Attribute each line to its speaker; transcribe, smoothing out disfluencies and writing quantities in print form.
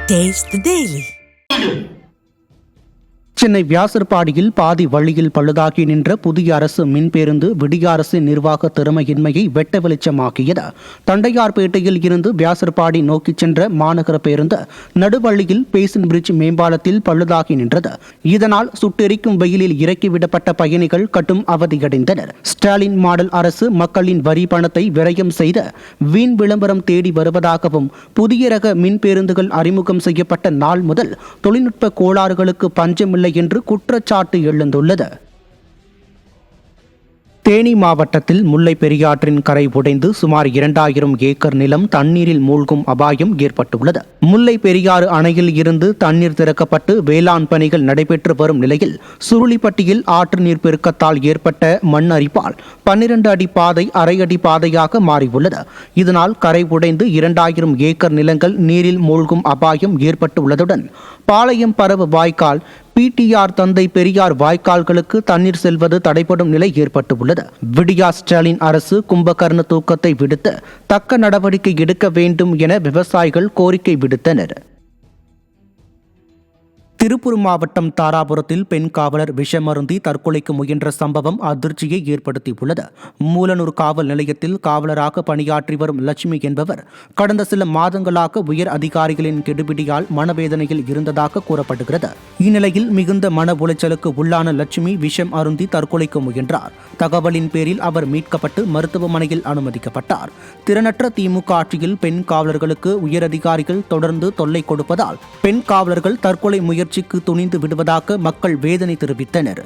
Speaker 1: Taste the Daily.
Speaker 2: Chennai வியாசர்பாடியில் பாதி வழியில் பழுதாகி நின்ற புதிய அரசு மின்பேருந்து விடிய அரசு நிர்வாக திறமையின்மையை வெட்ட வெளிச்சமாக்கியது. தண்டையார்பேட்டையில் இருந்து வியாசர்பாடி நோக்கி சென்ற மாநகர பேருந்து நடுவழியில் பேசன் பிரிட்ஜ் மேம்பாலத்தில் பழுதாகி நின்றது. இதனால் சுட்டெரிக்கும் வெயிலில் இறக்கிவிடப்பட்ட பயணிகள் கடும் அவதியடைந்தனர். ஸ்டாலின் மாடல் அரசு மக்களின் வரி பணத்தை விரயம் செய்து வீண் விளம்பரம் தேடி வருவதாகவும், புதிய ரக மின்பேருந்துகள் அறிமுகம் செய்யப்பட்ட நாள் முதல் தொழில்நுட்ப கோளாறுகளுக்கு பஞ்சமில்லை என்று குற்றச்சாட்டு எழுந்துள்ளது. தேனி மாவட்டத்தில் முல்லை பெரியாற்றின் கரை உடைந்து சுமார் 2000 ஏக்கர் நிலம் தண்ணீரில் மூழ்கும் அபாயம் ஏற்பட்டுள்ளது. முல்லை பெரியாறு அணையில் இருந்து தண்ணீர் திறக்கப்பட்டு வேளாண் பணிகள் நடைபெற்று வரும் நிலையில் சுருளிப்பட்டியில் ஆற்று நீர் பெருக்கத்தால் ஏற்பட்ட மண் அரிப்பால் 12 அடி பாதை அரை அடி பாதையாக மாறியுள்ளது. இதனால் கரை உடைந்து 2000 ஏக்கர் நிலங்கள் நீரில் மூழ்கும் அபாயம் ஏற்பட்டுள்ளதுடன் பாளையம் பரவு வாய்க்கால், பிடிஆர் தந்தை பெரியார் வாய்க்கால்களுக்கு தண்ணீர் செல்வது தடைபடும் நிலை ஏற்பட்டுள்ளது. விடியா ஸ்டாலின் அரசு கும்பகர்ண தூக்கத்தை விடுத்து தக்க நடவடிக்கை எடுக்க வேண்டும் என விவசாயிகள் கோரிக்கை விடுத்தனர். திருப்பூர் மாவட்டம் தாராபுரத்தில் பெண் காவலர் விஷமருந்தி தற்கொலைக்கு முயன்ற சம்பவம் அதிர்ச்சியை ஏற்படுத்தியுள்ளது. மூலனூர் காவல் நிலையத்தில் காவலராக பணியாற்றி வரும் லட்சுமி என்பவர் கடந்த சில மாதங்களாக உயர் அதிகாரிகளின் கெடுபிடியால் மனவேதனையில் இருந்ததாக கூறப்படுகிறது. இந்நிலையில் மிகுந்த மன உளைச்சலுக்கு உள்ளான லட்சுமி விஷம் அருந்தி தற்கொலைக்கு முயன்றார். தகவலின் பேரில் அவர் மீட்கப்பட்டு மருத்துவமனையில் அனுமதிக்கப்பட்டார். திறனற்ற திமுக ஆட்சியில் பெண் காவலர்களுக்கு உயரதிகாரிகள் தொடர்ந்து தொல்லை கொடுப்பதால் பெண் காவலர்கள் தற்கொலை முயற்சிக்கு துணிந்து விடுவதாக மக்கள் வேதனை தெரிவித்தனர்.